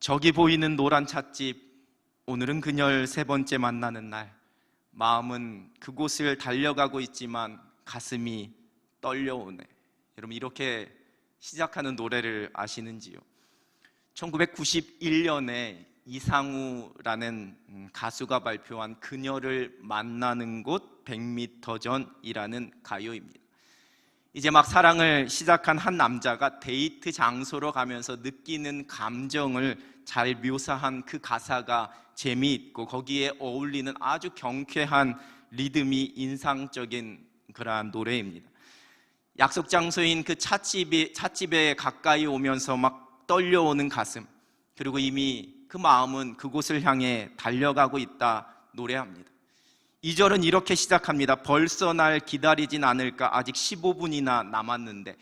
저기 보이는 노란 찻집, 오늘은 그녀를 세 번째 만나는 날. 마음은 그곳을 달려가고 있지만 가슴이 떨려오네. 여러분, 이렇게 시작하는 노래를 아시는지요? 1991년에 이상우라는 가수가 발표한 그녀를 만나는 곳 100m 전이라는 가요입니다. 이제 막 사랑을 시작한 한 남자가 데이트 장소로 가면서 느끼는 감정을 잘 묘사한 그 가사가 재미있고 거기에 어울리는 아주 경쾌한 리듬이 인상적인 그러한 노래입니다. 약속 장소인 그 찻집에 가까이 오면서 막 떨려오는 가슴, 그리고 이미 그 마음은 그곳을 향해 달려가고 있다 노래합니다. 2절은 이렇게 시작합니다. 벌써 날 기다리진 않을까. 아직 15분이나 남았는데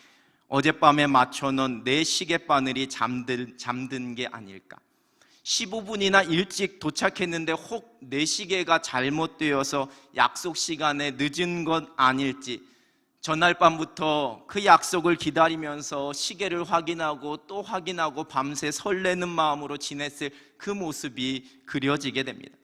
어젯밤에 맞춰놓은 내 시계바늘이 잠든 게 아닐까. 15분이나 일찍 도착했는데 혹 내 시계가 잘못되어서 약속 시간에 늦은 것 아닐지. 전날 밤부터 그 약속을 기다리면서 시계를 확인하고 또 확인하고 밤새 설레는 마음으로 지냈을 그 모습이 그려지게 됩니다.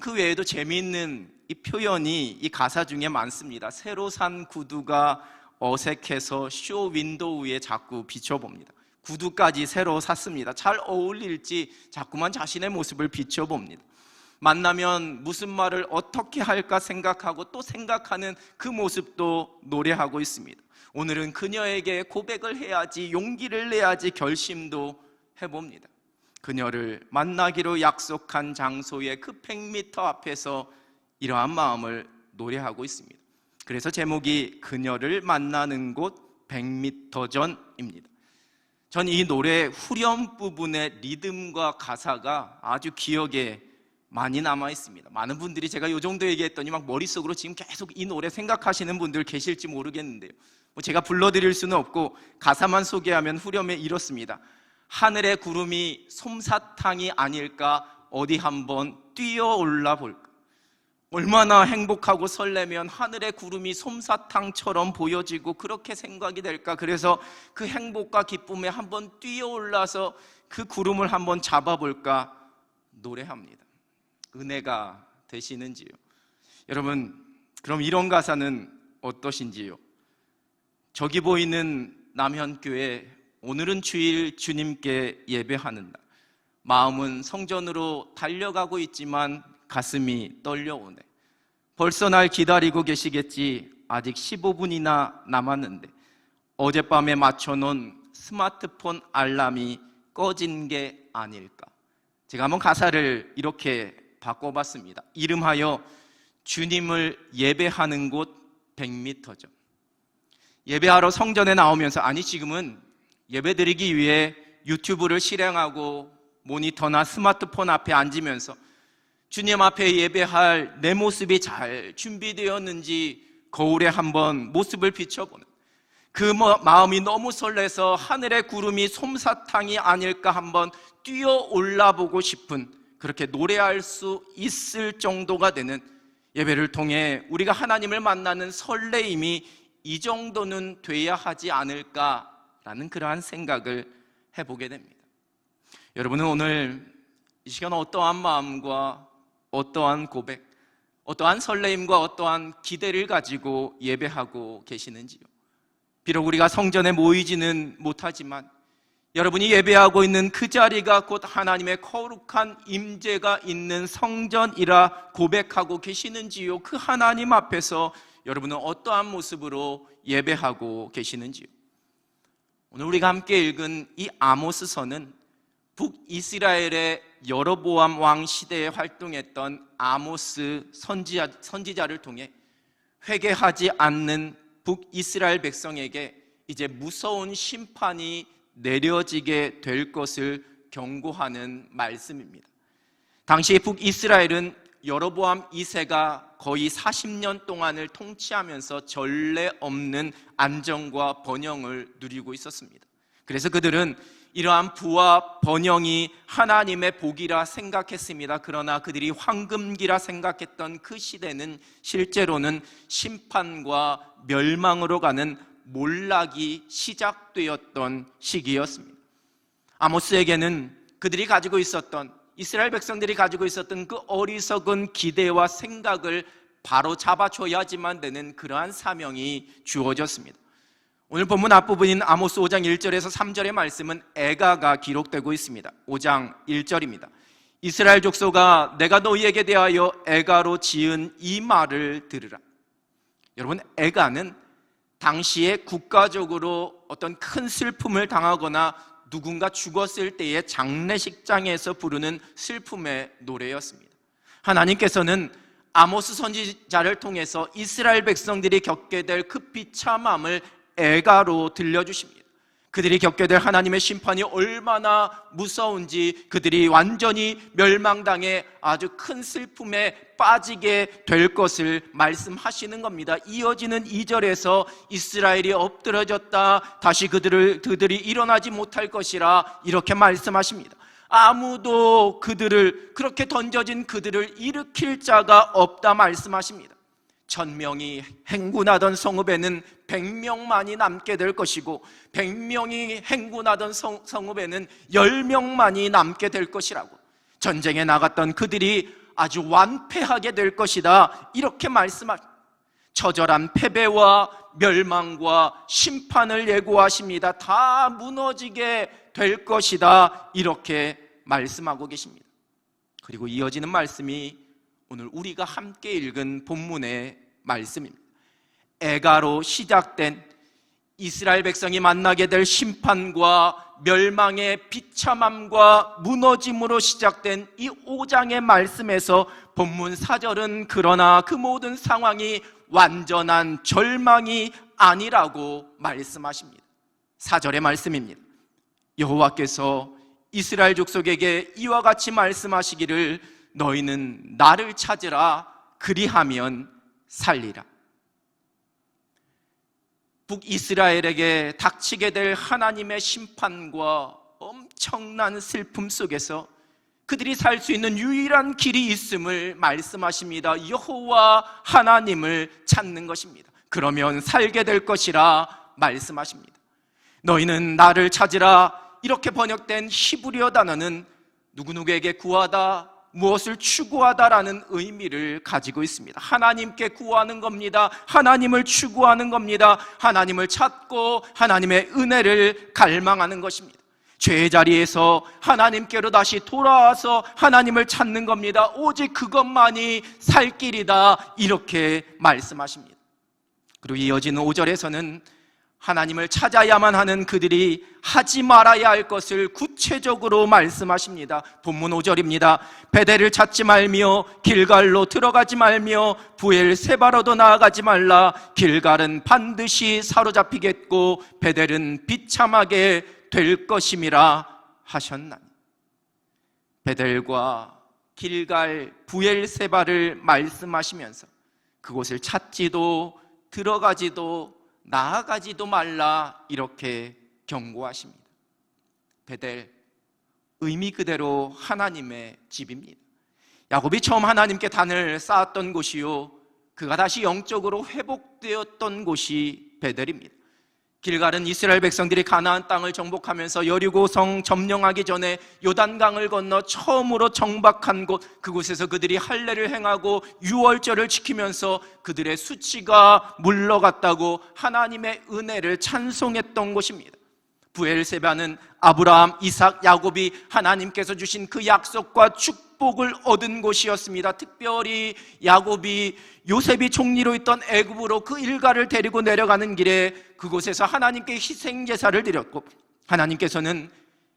그 외에도 재미있는 이 표현이 이 가사 중에 많습니다. 새로 산 구두가 어색해서 쇼 윈도우에 자꾸 비춰봅니다. 구두까지 새로 샀습니다. 잘 어울릴지 자꾸만 자신의 모습을 비춰봅니다. 만나면 무슨 말을 어떻게 할까 생각하고 또 생각하는 그 모습도 노래하고 있습니다. 오늘은 그녀에게 고백을 해야지, 용기를 내야지 결심도 해봅니다. 그녀를 만나기로 약속한 장소의 그 100m 앞에서 이러한 마음을 노래하고 있습니다. 그래서 제목이 그녀를 만나는 곳 100m 전입니다. 전 이 노래의 후렴 부분의 리듬과 가사가 아주 기억에 많이 남아 있습니다. 많은 분들이 제가 이 정도 얘기했더니 막 머릿속으로 지금 계속 이 노래 생각하시는 분들 계실지 모르겠는데요. 제가 불러드릴 수는 없고 가사만 소개하면 후렴에 이렇습니다. 하늘의 구름이 솜사탕이 아닐까. 어디 한번 뛰어올라 볼까. 얼마나 행복하고 설레면 하늘의 구름이 솜사탕처럼 보여지고 그렇게 생각이 될까. 그래서 그 행복과 기쁨에 한번 뛰어올라서 그 구름을 한번 잡아볼까 노래합니다. 은혜가 되시는지요? 여러분, 그럼 이런 가사는 어떠신지요? 저기 보이는 남현교회, 오늘은 주일 주님께 예배하는 날. 마음은 성전으로 달려가고 있지만 가슴이 떨려오네. 벌써 날 기다리고 계시겠지. 아직 15분이나 남았는데 어젯밤에 맞춰놓은 스마트폰 알람이 꺼진 게 아닐까. 제가 한번 가사를 이렇게 바꿔봤습니다. 이름하여 주님을 예배하는 곳 100m 전. 예배하러 성전에 나오면서, 아니 지금은 예배드리기 위해 유튜브를 실행하고 모니터나 스마트폰 앞에 앉으면서 주님 앞에 예배할 내 모습이 잘 준비되었는지 거울에 한번 모습을 비춰보는 그 마음이 너무 설레서 하늘의 구름이 솜사탕이 아닐까 한번 뛰어 올라보고 싶은, 그렇게 노래할 수 있을 정도가 되는 예배를 통해 우리가 하나님을 만나는 설레임이 이 정도는 돼야 하지 않을까라는 그러한 생각을 해보게 됩니다. 여러분은 오늘 이 시간 어떠한 마음과 어떠한 고백, 어떠한 설레임과 어떠한 기대를 가지고 예배하고 계시는지요? 비록 우리가 성전에 모이지는 못하지만 여러분이 예배하고 있는 그 자리가 곧 하나님의 거룩한 임재가 있는 성전이라 고백하고 계시는지요? 그 하나님 앞에서 여러분은 어떠한 모습으로 예배하고 계시는지요? 오늘 우리가 함께 읽은 이 아모스서는 북이스라엘의 여로보암 왕 시대에 활동했던 아모스 선지자를 통해 회개하지 않는 북이스라엘 백성에게 이제 무서운 심판이 내려지게 될 것을 경고하는 말씀입니다. 당시 북이스라엘은 여로보암 2세가 거의 40년 동안을 통치하면서 전례 없는 안정과 번영을 누리고 있었습니다. 그래서 그들은 이러한 부와 번영이 하나님의 복이라 생각했습니다. 그러나 그들이 황금기라 생각했던 그 시대는 실제로는 심판과 멸망으로 가는 몰락이 시작되었던 시기였습니다. 아모스에게는 그들이 가지고 있었던, 이스라엘 백성들이 가지고 있었던 그 어리석은 기대와 생각을 바로 잡아줘야지만 되는 그러한 사명이 주어졌습니다. 오늘 본문 앞부분인 아모스 5장 1절에서 3절의 말씀은 애가가 기록되고 있습니다. 5장 1절입니다. 이스라엘 족속아, 내가 너희에게 대하여 애가로 지은 이 말을 들으라. 여러분, 애가는 당시에 국가적으로 어떤 큰 슬픔을 당하거나 누군가 죽었을 때의 장례식장에서 부르는 슬픔의 노래였습니다. 하나님께서는 아모스 선지자를 통해서 이스라엘 백성들이 겪게 될 그 비참함을 애가로 들려주십니다. 그들이 겪게 될 하나님의 심판이 얼마나 무서운지, 그들이 완전히 멸망당해 아주 큰 슬픔에 빠지게 될 것을 말씀하시는 겁니다. 이어지는 2절에서 이스라엘이 엎드러졌다, 다시 그들이 일어나지 못할 것이라 이렇게 말씀하십니다. 아무도 그렇게 던져진 그들을 일으킬 자가 없다 말씀하십니다. 1000명이 행군하던 성읍에는 100명만이 남게 될 것이고, 100명이 행군하던 성읍에는 10명만이 남게 될 것이라고, 전쟁에 나갔던 그들이 아주 완패하게 될 것이다 이렇게 말씀하십니다. 처절한 패배와 멸망과 심판을 예고하십니다. 다 무너지게 될 것이다 이렇게 말씀하고 계십니다. 그리고 이어지는 말씀이 오늘 우리가 함께 읽은 본문의 말씀입니다. 애가로 시작된 이스라엘 백성이 만나게 될 심판과 멸망의 비참함과 무너짐으로 시작된 이 5장의 말씀에서 본문 4절은 그러나 그 모든 상황이 완전한 절망이 아니라고 말씀하십니다. 4절의 말씀입니다. 여호와께서 이스라엘 족속에게 이와 같이 말씀하시기를 너희는 나를 찾으라, 그리하면 살리라. 북이스라엘에게 닥치게 될 하나님의 심판과 엄청난 슬픔 속에서 그들이 살 수 있는 유일한 길이 있음을 말씀하십니다. 여호와 하나님을 찾는 것입니다. 그러면 살게 될 것이라 말씀하십니다. 너희는 나를 찾으라, 이렇게 번역된 히브리어 단어는 누구누구에게 구하다, 무엇을 추구하다라는 의미를 가지고 있습니다. 하나님께 구하는 겁니다. 하나님을 추구하는 겁니다. 하나님을 찾고 하나님의 은혜를 갈망하는 것입니다. 죄의 자리에서 하나님께로 다시 돌아와서 하나님을 찾는 겁니다. 오직 그것만이 살 길이다 이렇게 말씀하십니다. 그리고 이어지는 5절에서는 하나님을 찾아야만 하는 그들이 하지 말아야 할 것을 구체적으로 말씀하십니다. 본문 5절입니다. 베델을 찾지 말며 길갈로 들어가지 말며 부엘세바로도 나아가지 말라. 길갈은 반드시 사로잡히겠고 베델은 비참하게 될 것임이라 하셨나니. 베델과 길갈, 부엘세바를 말씀하시면서 그곳을 찾지도 들어가지도 나아가지도 말라 이렇게 경고하십니다. 베델, 의미 그대로 하나님의 집입니다. 야곱이 처음 하나님께 단을 쌓았던 곳이요, 그가 다시 영적으로 회복되었던 곳이 베델입니다. 길갈은 이스라엘 백성들이 가나안 땅을 정복하면서 여리고성 점령하기 전에 요단강을 건너 처음으로 정박한 곳, 그곳에서 그들이 할례를 행하고 유월절을 지키면서 그들의 수치가 물러갔다고 하나님의 은혜를 찬송했던 곳입니다. 부엘세바는 아브라함, 이삭, 야곱이 하나님께서 주신 그 약속과 축복을 얻은 곳이었습니다. 특별히 야곱이 요셉이 총리로 있던 애굽으로 그 일가를 데리고 내려가는 길에 그곳에서 하나님께 희생제사를 드렸고, 하나님께서는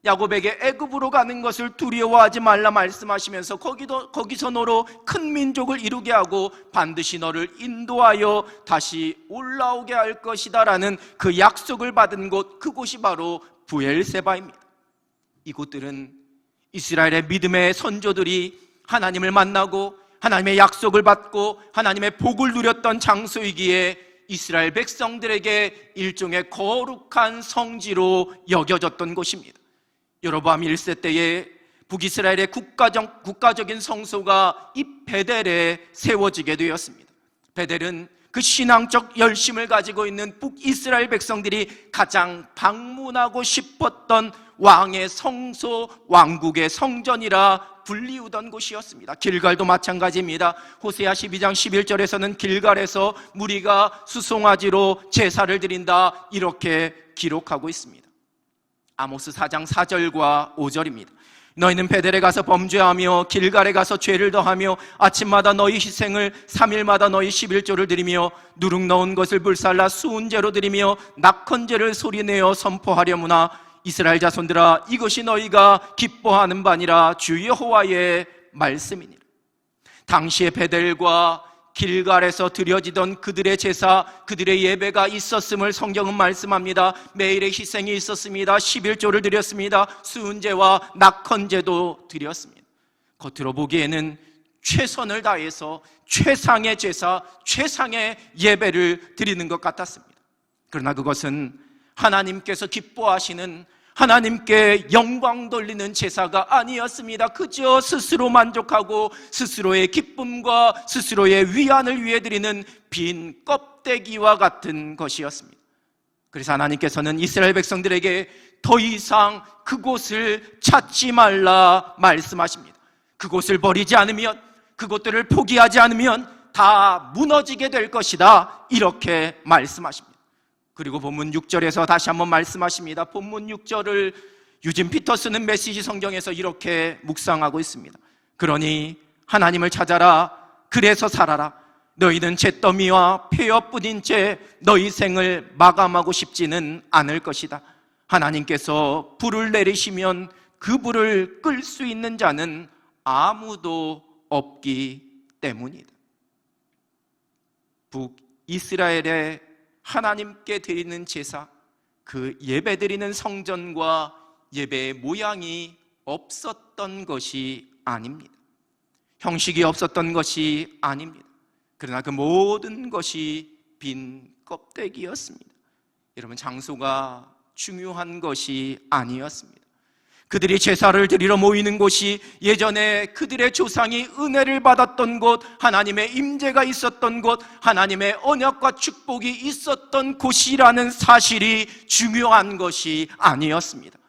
야곱에게 애굽으로 가는 것을 두려워하지 말라 말씀하시면서 거기서 너로 큰 민족을 이루게 하고 반드시 너를 인도하여 다시 올라오게 할 것이다 라는 그 약속을 받은 곳, 그곳이 바로 부엘세바입니다. 이곳들은 이스라엘의 믿음의 선조들이 하나님을 만나고 하나님의 약속을 받고 하나님의 복을 누렸던 장소이기에 이스라엘 백성들에게 일종의 거룩한 성지로 여겨졌던 곳입니다. 여로보암 1세 때에 북이스라엘의 국가적인 성소가 이 베델에 세워지게 되었습니다. 베델은 그 신앙적 열심을 가지고 있는 북이스라엘 백성들이 가장 방문하고 싶었던 왕의 성소, 왕국의 성전이라 불리우던 곳이었습니다. 길갈도 마찬가지입니다. 호세아 12장 11절에서는 길갈에서 무리가 수송아지로 제사를 드린다, 이렇게 기록하고 있습니다. 아모스 4장 4절과 5절입니다. 너희는 베델에 가서 범죄하며 길갈에 가서 죄를 더하며 아침마다 너희 희생을 3일마다 너희 11조를 드리며 누룩 넣은 것을 불살라 수은제로 드리며 낙헌제를 소리내어 선포하려무나 이스라엘 자손들아, 이것이 너희가 기뻐하는 바니라 주 여호와의 말씀이니라. 당시에 베델과 길갈에서 드려지던 그들의 제사, 그들의 예배가 있었음을 성경은 말씀합니다. 매일의 희생이 있었습니다. 11조를 드렸습니다. 수은제와 낙헌제도 드렸습니다. 겉으로 보기에는 최선을 다해서 최상의 제사, 최상의 예배를 드리는 것 같았습니다. 그러나 그것은 하나님께서 기뻐하시는, 하나님께 영광 돌리는 제사가 아니었습니다. 그저 스스로 만족하고 스스로의 기쁨과 스스로의 위안을 위해 드리는 빈 껍데기와 같은 것이었습니다. 그래서 하나님께서는 이스라엘 백성들에게 더 이상 그곳을 찾지 말라 말씀하십니다. 그곳을 버리지 않으면, 그곳들을 포기하지 않으면 다 무너지게 될 것이다, 이렇게 말씀하십니다. 그리고 본문 6절에서 다시 한번 말씀하십니다. 본문 6절을 유진 피터스는 메시지 성경에서 이렇게 묵상하고 있습니다. 그러니 하나님을 찾아라, 그래서 살아라. 너희는 잿더미와 폐허뿐인 채 너희 생을 마감하고 싶지는 않을 것이다. 하나님께서 불을 내리시면 그 불을 끌 수 있는 자는 아무도 없기 때문이다. 북이스라엘의 하나님께 드리는 제사, 그 예배 드리는 성전과 예배의 모양이 없었던 것이 아닙니다. 형식이 없었던 것이 아닙니다. 그러나 그 모든 것이 빈 껍데기였습니다. 여러분, 장소가 중요한 것이 아니었습니다. 그들이 제사를 드리러 모이는 곳이 예전에 그들의 조상이 은혜를 받았던 곳, 하나님의 임재가 있었던 곳, 하나님의 언약과 축복이 있었던 곳이라는 사실이 중요한 것이 아니었습니다.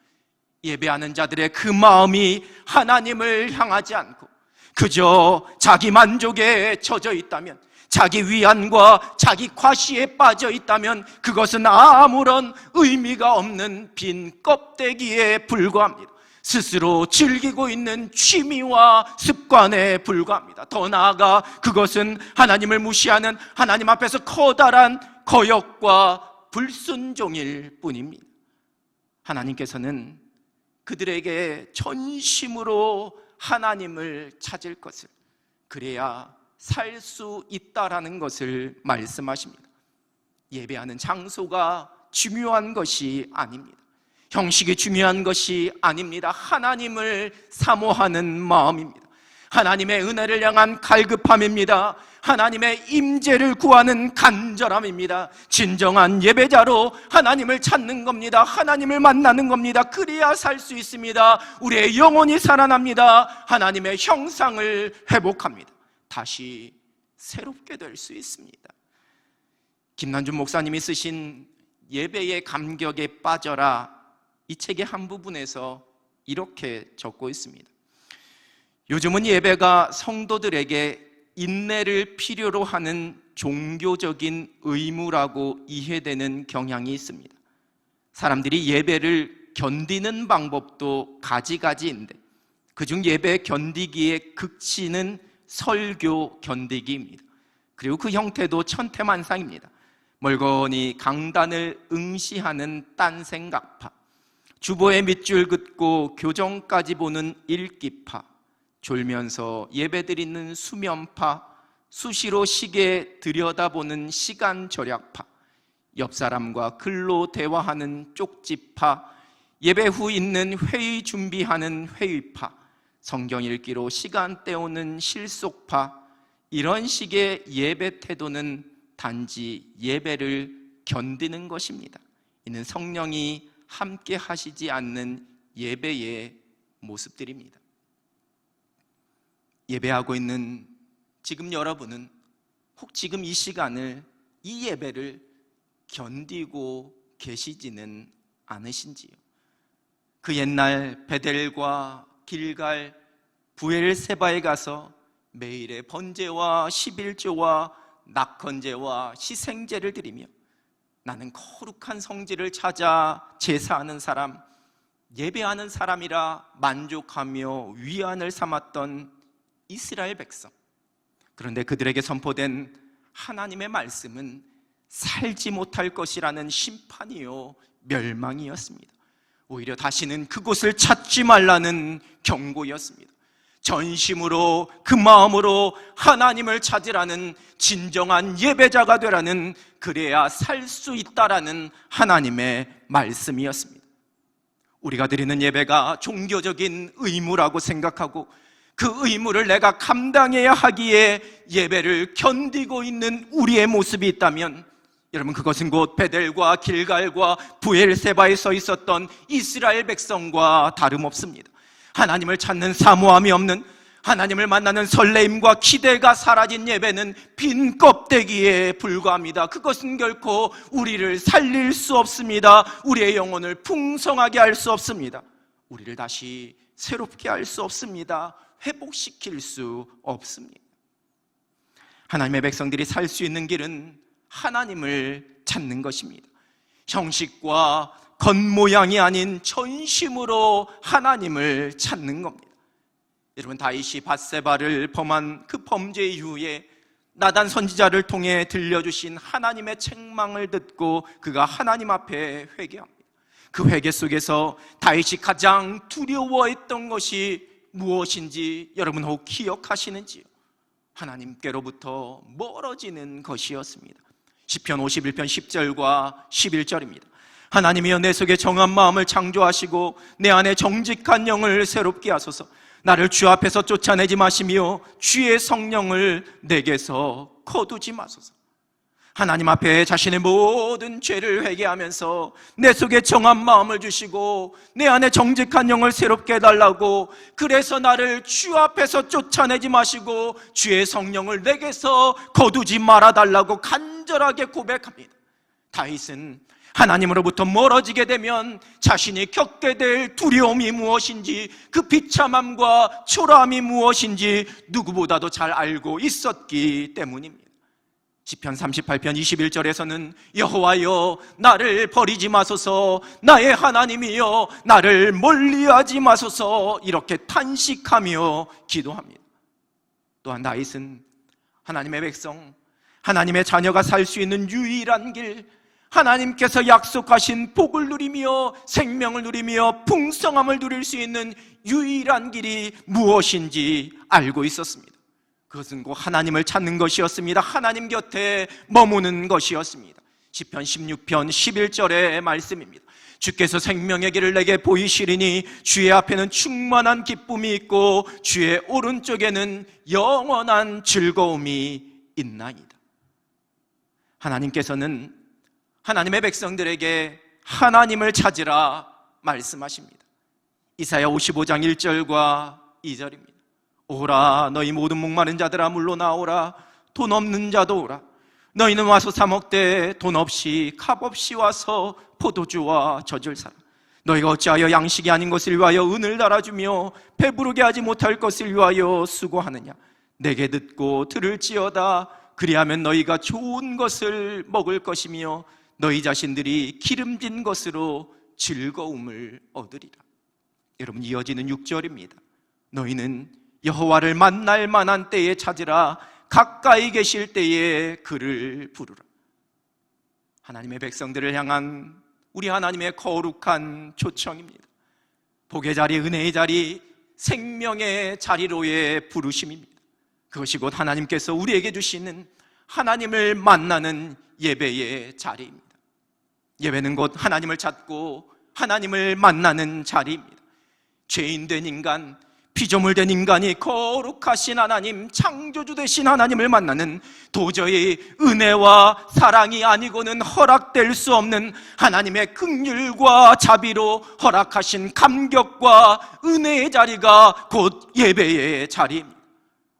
예배하는 자들의 그 마음이 하나님을 향하지 않고 그저 자기 만족에 젖어 있다면, 자기 위안과 자기 과시에 빠져 있다면 그것은 아무런 의미가 없는 빈 껍데기에 불과합니다. 스스로 즐기고 있는 취미와 습관에 불과합니다. 더 나아가 그것은 하나님을 무시하는, 하나님 앞에서 커다란 거역과 불순종일 뿐입니다. 하나님께서는 그들에게 전심으로 하나님을 찾을 것을, 그래야 살 수 있다라는 것을 말씀하십니다. 예배하는 장소가 중요한 것이 아닙니다. 형식이 중요한 것이 아닙니다. 하나님을 사모하는 마음입니다. 하나님의 은혜를 향한 갈급함입니다. 하나님의 임재를 구하는 간절함입니다. 진정한 예배자로 하나님을 찾는 겁니다. 하나님을 만나는 겁니다. 그래야 살 수 있습니다. 우리의 영혼이 살아납니다. 하나님의 형상을 회복합니다. 다시 새롭게 될 수 있습니다. 김난준 목사님이 쓰신 예배의 감격에 빠져라, 이 책의 한 부분에서 이렇게 적고 있습니다. 요즘은 예배가 성도들에게 인내를 필요로 하는 종교적인 의무라고 이해되는 경향이 있습니다. 사람들이 예배를 견디는 방법도 가지가지인데 그중 예배 견디기의 극치는 설교 견디기입니다. 그리고 그 형태도 천태만상입니다. 멀거니 강단을 응시하는 딴생각파, 주보에 밑줄 긋고 교정까지 보는 읽기파, 졸면서 예배드리는 수면파, 수시로 시계 들여다보는 시간 절약파, 옆사람과 글로 대화하는 쪽지파, 예배 후 있는 회의 준비하는 회의파, 성경 읽기로 시간 때우는 실속파, 이런 식의 예배 태도는 단지 예배를 견디는 것입니다. 이는 성령이 함께 하시지 않는 예배의 모습들입니다. 예배하고 있는 지금 여러분은 혹 지금 이 시간을 이 예배를 견디고 계시지는 않으신지요? 그 옛날 베델과 길갈, 부엘세바에 가서 매일의 번제와 11조와 낙헌제와 희생제를 드리며 나는 거룩한 성지를 찾아 제사하는 사람, 예배하는 사람이라 만족하며 위안을 삼았던 이스라엘 백성. 그런데 그들에게 선포된 하나님의 말씀은 살지 못할 것이라는 심판이요 멸망이었습니다. 오히려 다시는 그곳을 찾지 말라는 경고였습니다. 전심으로 그 마음으로 하나님을 찾으라는, 진정한 예배자가 되라는, 그래야 살 수 있다라는 하나님의 말씀이었습니다. 우리가 드리는 예배가 종교적인 의무라고 생각하고 그 의무를 내가 감당해야 하기에 예배를 견디고 있는 우리의 모습이 있다면, 여러분, 그것은 곧 베델과 길갈과 부엘세바에 서 있었던 이스라엘 백성과 다름없습니다. 하나님을 찾는 사모함이 없는, 하나님을 만나는 설레임과 기대가 사라진 예배는 빈 껍데기에 불과합니다. 그것은 결코 우리를 살릴 수 없습니다. 우리의 영혼을 풍성하게 할 수 없습니다. 우리를 다시 새롭게 할 수 없습니다. 회복시킬 수 없습니다. 하나님의 백성들이 살 수 있는 길은 하나님을 찾는 것입니다. 형식과 겉모양이 아닌 전심으로 하나님을 찾는 겁니다. 여러분, 다윗이 밧세바를 범한 그 범죄 이후에 나단 선지자를 통해 들려주신 하나님의 책망을 듣고 그가 하나님 앞에 회개합니다. 그 회개 속에서 다윗이 가장 두려워했던 것이 무엇인지 여러분 혹 기억하시는지요? 하나님께로부터 멀어지는 것이었습니다. 시편 51편 10절과 11절입니다. 하나님이여, 내 속에 정한 마음을 창조하시고 내 안에 정직한 영을 새롭게 하소서. 나를 주 앞에서 쫓아내지 마시며 주의 성령을 내게서 거두지 마소서. 하나님 앞에 자신의 모든 죄를 회개하면서 내 속에 정한 마음을 주시고 내 안에 정직한 영을 새롭게 해달라고, 그래서 나를 주 앞에서 쫓아내지 마시고 주의 성령을 내게서 거두지 말아달라고 간절하게 고백합니다. 다윗은 하나님으로부터 멀어지게 되면 자신이 겪게 될 두려움이 무엇인지, 그 비참함과 초라함이 무엇인지 누구보다도 잘 알고 있었기 때문입니다. 시편 38편 21절에서는 여호와여, 나를 버리지 마소서, 나의 하나님이여, 나를 멀리하지 마소서, 이렇게 탄식하며 기도합니다. 또한 다윗은 하나님의 백성, 하나님의 자녀가 살 수 있는 유일한 길, 하나님께서 약속하신 복을 누리며 생명을 누리며 풍성함을 누릴 수 있는 유일한 길이 무엇인지 알고 있었습니다. 그것은 곧 하나님을 찾는 것이었습니다. 하나님 곁에 머무는 것이었습니다. 시편 16편 11절의 말씀입니다. 주께서 생명의 길을 내게 보이시리니 주의 앞에는 충만한 기쁨이 있고 주의 오른쪽에는 영원한 즐거움이 있나이다. 하나님께서는 하나님의 백성들에게 하나님을 찾으라 말씀하십니다. 이사야 55장 1절과 2절입니다. 오라, 너희 모든 목마른 자들아 물러나오라. 돈 없는 자도 오라. 너희는 와서 사 먹되 돈 없이 값없이 와서 포도주와 젖을 사라. 너희가 어찌하여 양식이 아닌 것을 위하여 은을 달아주며 배부르게 하지 못할 것을 위하여 수고하느냐. 내게 듣고 들을지어다. 그리하면 너희가 좋은 것을 먹을 것이며 너희 자신들이 기름진 것으로 즐거움을 얻으리라. 여러분, 이어지는 6절입니다. 너희는 여호와를 만날 만한 때에 찾으라. 가까이 계실 때에 그를 부르라. 하나님의 백성들을 향한 우리 하나님의 거룩한 초청입니다. 복의 자리, 은혜의 자리, 생명의 자리로의 부르심입니다. 그것이 곧 하나님께서 우리에게 주시는 하나님을 만나는 예배의 자리입니다. 예배는 곧 하나님을 찾고 하나님을 만나는 자리입니다. 죄인된 인간, 피조물된 인간이 거룩하신 하나님, 창조주 되신 하나님을 만나는, 도저히 은혜와 사랑이 아니고는 허락될 수 없는 하나님의 긍휼과 자비로 허락하신 감격과 은혜의 자리가 곧 예배의 자리입니다.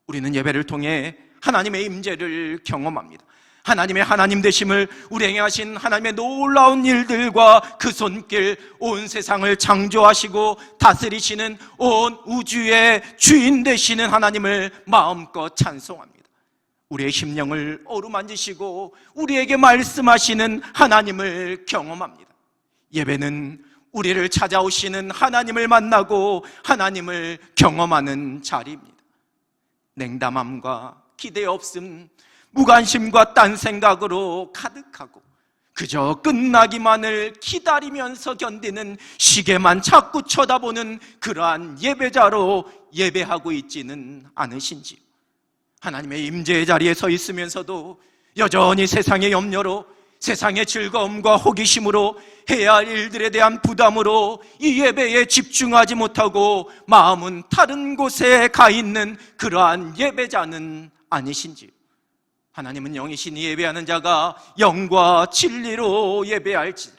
우리는 예배를 통해 하나님의 임재를 경험합니다. 하나님의 하나님 되심을, 우리에게 하신 하나님의 놀라운 일들과 그 손길, 온 세상을 창조하시고 다스리시는 온 우주의 주인 되시는 하나님을 마음껏 찬송합니다. 우리의 심령을 어루만지시고 우리에게 말씀하시는 하나님을 경험합니다. 예배는 우리를 찾아오시는 하나님을 만나고 하나님을 경험하는 자리입니다. 냉담함과 기대 없음, 무관심과 딴 생각으로 가득하고 그저 끝나기만을 기다리면서 견디는, 시계만 자꾸 쳐다보는 그러한 예배자로 예배하고 있지는 않으신지요? 하나님의 임재의 자리에 서 있으면서도 여전히 세상의 염려로, 세상의 즐거움과 호기심으로, 해야 할 일들에 대한 부담으로 이 예배에 집중하지 못하고 마음은 다른 곳에 가 있는 그러한 예배자는 아니신지요? 하나님은 영이시니 예배하는 자가 영과 진리로 예배할지,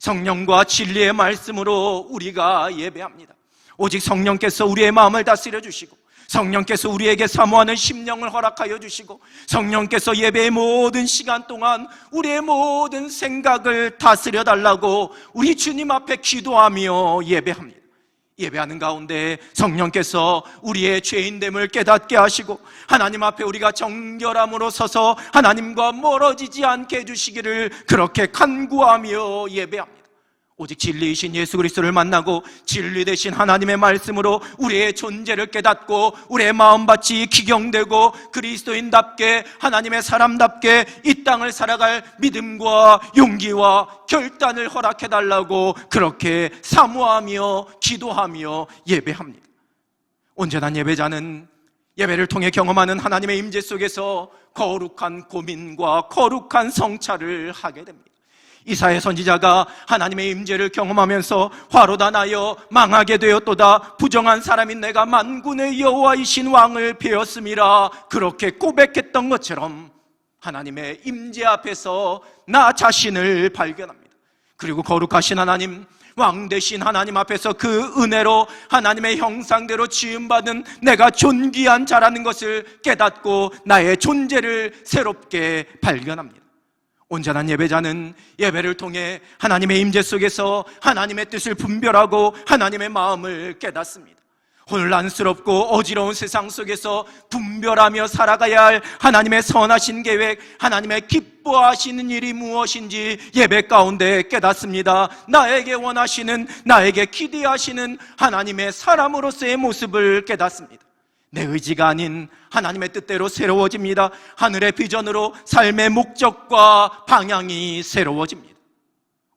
성령과 진리의 말씀으로 우리가 예배합니다. 오직 성령께서 우리의 마음을 다스려 주시고, 성령께서 우리에게 사모하는 심령을 허락하여 주시고, 성령께서 예배의 모든 시간 동안 우리의 모든 생각을 다스려 달라고 우리 주님 앞에 기도하며 예배합니다. 예배하는 가운데 성령께서 우리의 죄인됨을 깨닫게 하시고 하나님 앞에 우리가 정결함으로 서서 하나님과 멀어지지 않게 해주시기를 그렇게 간구하며 예배합니다. 오직 진리이신 예수 그리스도를 만나고 진리 되신 하나님의 말씀으로 우리의 존재를 깨닫고 우리의 마음밭이 기경되고 그리스도인답게, 하나님의 사람답게 이 땅을 살아갈 믿음과 용기와 결단을 허락해달라고 그렇게 사모하며 기도하며 예배합니다. 온전한 예배자는 예배를 통해 경험하는 하나님의 임재 속에서 거룩한 고민과 거룩한 성찰을 하게 됩니다. 이사야 선지자가 하나님의 임재를 경험하면서 화로다 나여 망하게 되었도다, 부정한 사람인 내가 만군의 여호와이신 왕을 배웠음이라 그렇게 고백했던 것처럼 하나님의 임재 앞에서 나 자신을 발견합니다. 그리고 거룩하신 하나님, 왕 되신 하나님 앞에서 그 은혜로 하나님의 형상대로 지음받은 내가 존귀한 자라는 것을 깨닫고 나의 존재를 새롭게 발견합니다. 온전한 예배자는 예배를 통해 하나님의 임재 속에서 하나님의 뜻을 분별하고 하나님의 마음을 깨닫습니다. 혼란스럽고 어지러운 세상 속에서 분별하며 살아가야 할 하나님의 선하신 계획, 하나님의 기뻐하시는 일이 무엇인지 예배 가운데 깨닫습니다. 나에게 원하시는, 나에게 기대하시는 하나님의 사람으로서의 모습을 깨닫습니다. 내 의지가 아닌 하나님의 뜻대로 새로워집니다. 하늘의 비전으로 삶의 목적과 방향이 새로워집니다.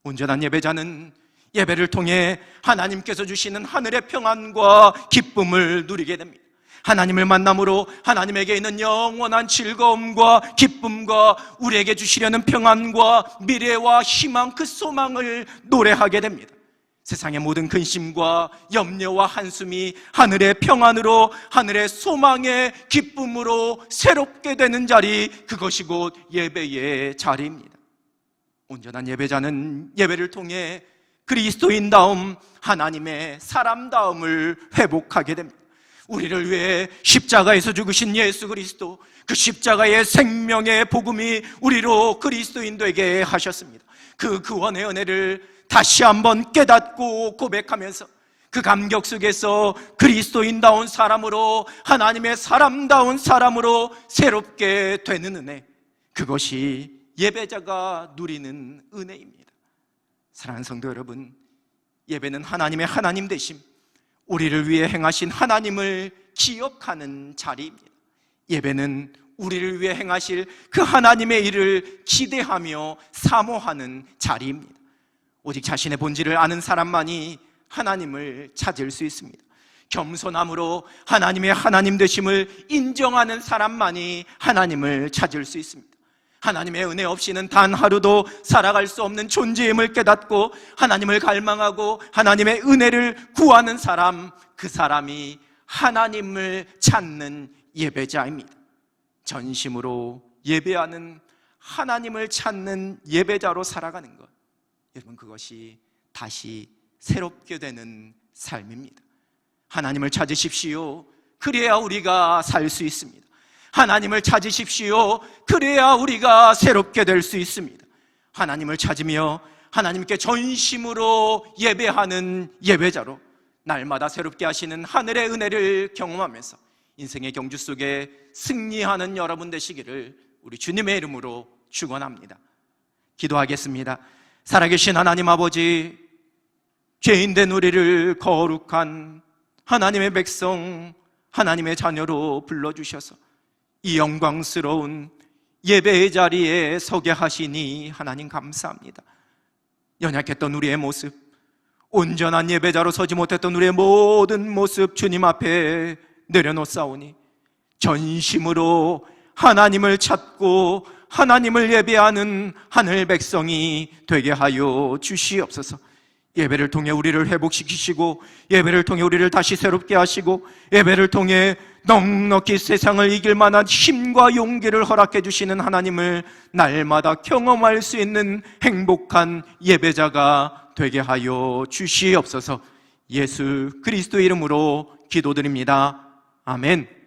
온전한 예배자는 예배를 통해 하나님께서 주시는 하늘의 평안과 기쁨을 누리게 됩니다. 하나님을 만남으로 하나님에게 있는 영원한 즐거움과 기쁨과 우리에게 주시려는 평안과 미래와 희망, 그 소망을 노래하게 됩니다. 세상의 모든 근심과 염려와 한숨이 하늘의 평안으로, 하늘의 소망의 기쁨으로 새롭게 되는 자리, 그것이 곧 예배의 자리입니다. 온전한 예배자는 예배를 통해 그리스도인다움, 하나님의 사람다움을 회복하게 됩니다. 우리를 위해 십자가에서 죽으신 예수 그리스도, 그 십자가의 생명의 복음이 우리로 그리스도인 되게 하셨습니다. 그 구원의 은혜를 다시 한번 깨닫고 고백하면서 그 감격 속에서 그리스도인다운 사람으로, 하나님의 사람다운 사람으로 새롭게 되는 은혜, 그것이 예배자가 누리는 은혜입니다. 사랑하는 성도 여러분, 예배는 하나님의 하나님 되심, 우리를 위해 행하신 하나님을 기억하는 자리입니다. 예배는 우리를 위해 행하실 그 하나님의 일을 기대하며 사모하는 자리입니다. 오직 자신의 본질을 아는 사람만이 하나님을 찾을 수 있습니다. 겸손함으로 하나님의 하나님 되심을 인정하는 사람만이 하나님을 찾을 수 있습니다. 하나님의 은혜 없이는 단 하루도 살아갈 수 없는 존재임을 깨닫고 하나님을 갈망하고 하나님의 은혜를 구하는 사람, 그 사람이 하나님을 찾는 예배자입니다. 전심으로 예배하는, 하나님을 찾는 예배자로 살아가는 것, 여러분, 그것이 다시 새롭게 되는 삶입니다. 하나님을 찾으십시오. 그래야 우리가 살 수 있습니다. 하나님을 찾으십시오. 그래야 우리가 새롭게 될 수 있습니다. 하나님을 찾으며 하나님께 전심으로 예배하는 예배자로 날마다 새롭게 하시는 하늘의 은혜를 경험하면서 인생의 경주 속에 승리하는 여러분 되시기를 우리 주님의 이름으로 축원합니다. 기도하겠습니다. 살아계신 하나님 아버지, 죄인된 우리를 거룩한 하나님의 백성, 하나님의 자녀로 불러주셔서 이 영광스러운 예배의 자리에 서게 하시니 하나님 감사합니다. 연약했던 우리의 모습, 온전한 예배자로 서지 못했던 우리의 모든 모습 주님 앞에 내려놓사오니 전심으로 하나님을 찾고 하나님을 예배하는 하늘 백성이 되게 하여 주시옵소서. 예배를 통해 우리를 회복시키시고 예배를 통해 우리를 다시 새롭게 하시고 예배를 통해 넉넉히 세상을 이길 만한 힘과 용기를 허락해 주시는 하나님을 날마다 경험할 수 있는 행복한 예배자가 되게 하여 주시옵소서. 예수 그리스도 이름으로 기도드립니다. 아멘.